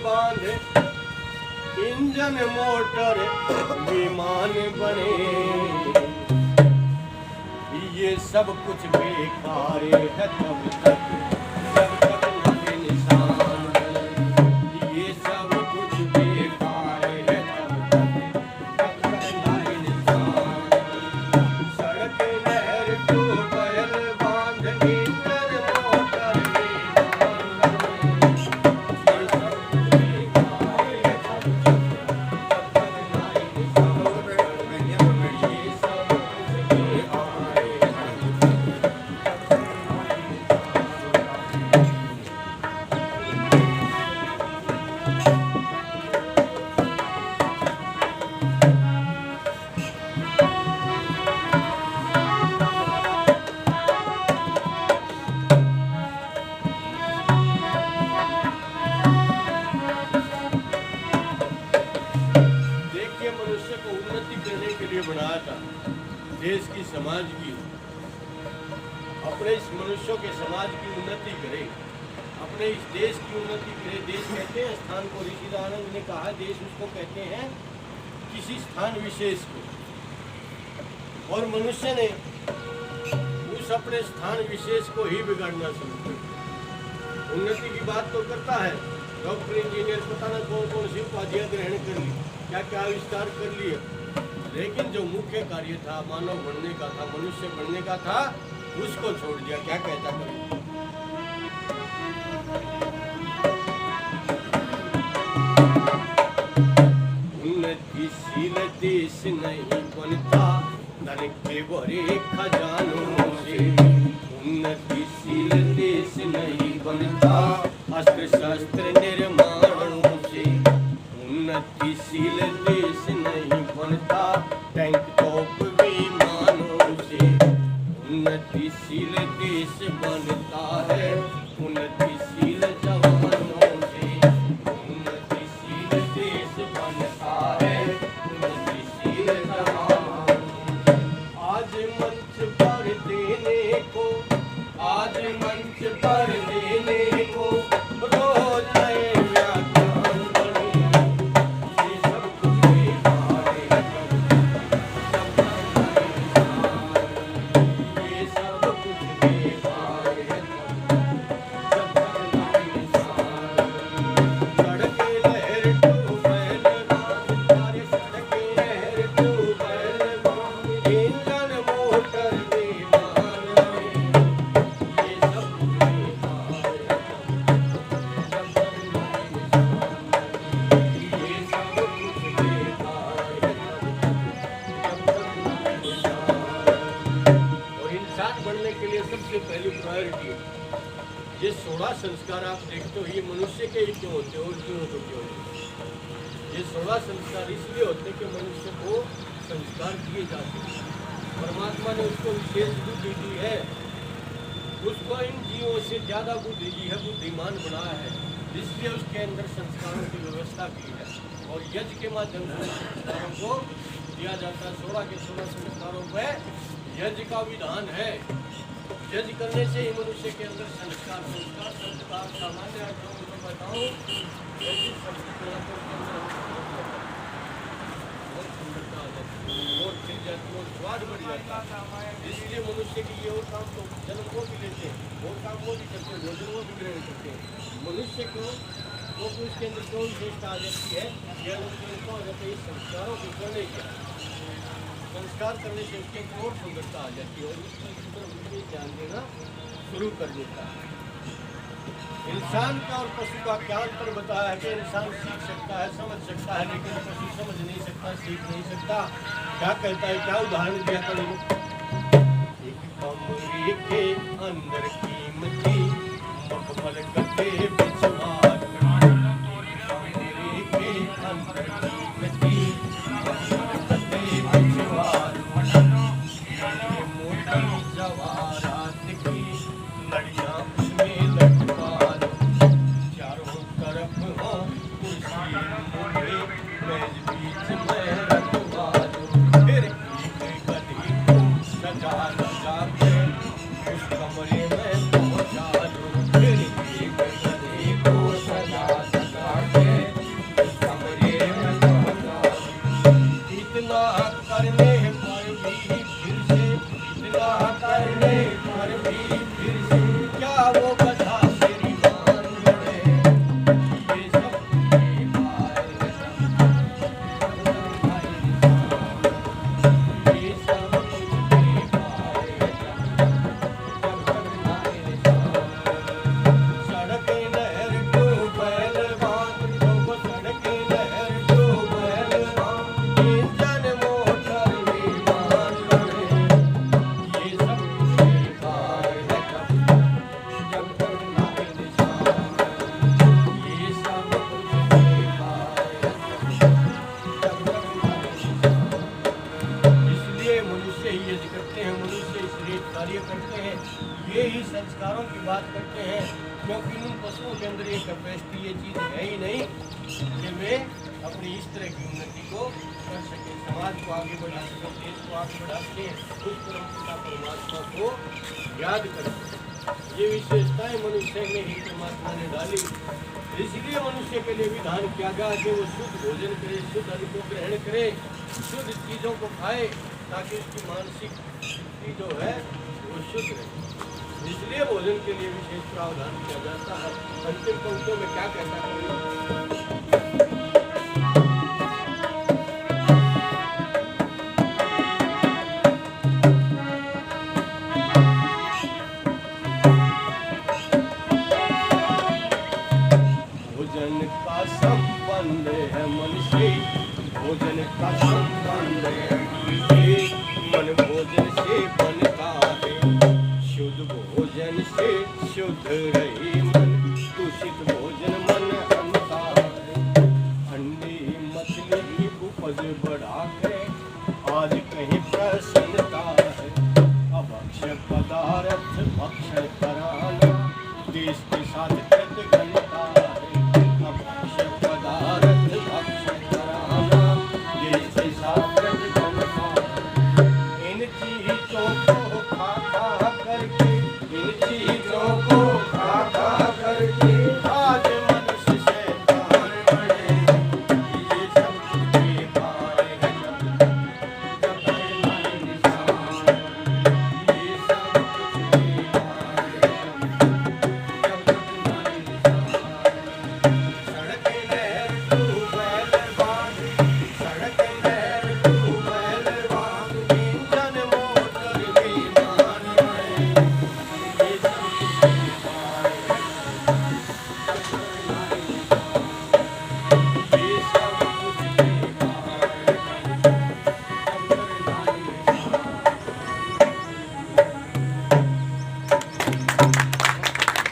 बांध engine motor विमान बने, ये सब कुछ बेकार है तब तक जब तक न इंसान बने। ये सब कुछ बेकार है तब तक जब तक न इंसान बने। सड़क नहर ट्यूबवेल बांध इंजन मोटर विमान बने, ये सब कुछ बेकार है तब तक जब तक न इंसान बने। ये सब कुछ बेकार है देखिए, मनुष्य को उन्नति करने के लिए बनाया था, देश की समाज की, अपने इस मनुष्यों के समाज की उन्नति करे, अपने इस देश की उन्नति करे। देश कहते हैं स्थान को, ऋषि दयानंद ने कहा देश उसको कहते हैं किसी स्थान विशेष को, और मनुष्य ने उस अपने स्थान विशेष को ही बिगाड़ना शुरू किया। उन्नति की बात तो करता है, डॉक्टर इंजीनियर पता न कौन कौन सी उपाधियां ग्रहण कर ली, क्या क्या आविष्कार कर लिए, लेकिन जो मुख्य कार्य था मानव बनने का था, मनुष्य बनने का था, उसको छोड़ दिया। क्या कहता कभी उन्नतिशील देश नहीं बनता धन के बड़े खजानों से। उन्नतिशील देश नहीं बनता अस्त्र शस्त्र निर्माणों से। उन्नतिशील देश नहीं बनता टैंक तोप विमानों से। उन्नतिशील देश बनता है उन्नतिशील जवानों से। उन्नतिशील देश बनता है उन्नतिशील जवानों से। आज मंच पर देने को, आज मंच पर देने को रोज नए व्याख्यान बने। ये सब कुछ बेकार है जब तक न इंसान बने। ये सब कुछ बेकार है जब तक न इंसान बने। सड़के लहर ट्यूबवेल बांध, सारे सड़के लहर ट्यूबवेल बांध, इंजन मोटर विमान बने। ये सब कुछ बेकार है जब तक न इंसान बने। ये सब कुछ बेकार है जब तक न इंसान बने। और इंसान बनने के लिए सबसे पहली प्रायोरिटी, ये 16 संस्कार आप देखते हो, ये मनुष्य के ही क्यों होते हैं और क्यों तो क्यों होते हैं? ये 16 संस्कार इसलिए होते हैं कि मनुष्य को संस्कार दिए जाते हैं। परमात्मा ने उसको विशेष बुद्धि दी है, उसको इन जीवों से ज्यादा बुद्धि दी है, बुद्धिमान बनाया है, इसलिए उसके अंदर संस्कारों की व्यवस्था की है। और यज्ञ के माध्यम से संस्कारों को दिया जाता है। 16 के 16 संस्कारों पर यज्ञ का विधान है। यज्ञ करने से ही मनुष्य के अंदर संस्कार सामान्य अर्थों में बताऊं, यज्ञ शब्द को बहुत सुंदरता आ जाती है और खिल जाती है और स्वाद बढ़ जाता है। इसलिए मनुष्य की ये और काम तो जन्म को भी लेते हैं, वो काम वो भी करते हैं, भोजन वो भी ग्रहण करते हैं। मनुष्य को वो उसके अंदर क्यों विशेषता आ जाती है, यह उसको आ जाता है इस संस्कारों को करने के, संस्कार करने से उसके और सुंदरता आ जाती है और उसकी तरफ ध्यान देना शुरू कर देता है। इंसान का और पशु का क्या अंतर बताया है कि इंसान सीख सकता है, समझ सकता है, लेकिन पशु समझ नहीं सकता, सीख नहीं सकता। क्या कहता है, क्या उदाहरण दिया करो। एक कमरे के अंदर कीमती मखमल गद्दे बिछवा, कमरे के अंदर कीमती मखमल गद्दे बिछवा, मोटी जवाहरात की लड़ियां उसमें लटका दो, चारों तरफ हो कुर्सी मुझे मेज बीच में रखवा दो, फिर एक गद्दी को सजा सजा के उस कमरे में पहुंचा दो, फिर एक गद्दी को सजा सजा के विशेषताओं की बात करते हैं, क्योंकि उन पशुओं के अंदर ये कैपेसिटी, ये चीज़ है ही नहीं कि वे अपनी इस तरह की उन्नति को कर सके, समाज को आगे बढ़ा सके, देश को आगे बढ़ा सके, उस परमपिता परमात्मा को याद कर सके। ये विशेषताएं मनुष्य में ही परमात्मा ने डाली। इसलिए मनुष्य के लिए विधान किया गया कि वो शुद्ध भोजन करे, शुद्ध अन्न को ग्रहण करे, शुद्ध चीज़ों को खाए, ताकि उसकी मानसिक स्थिति जो है वो शुद्ध रहे। इसलिए भोजन के लिए विशेष प्रावधान किया जाता है। अंतिम पंक्तियों में क्या कहता है? भोजन का संबंध है मन से, भोजन का संबंध है मन से, मन भोजन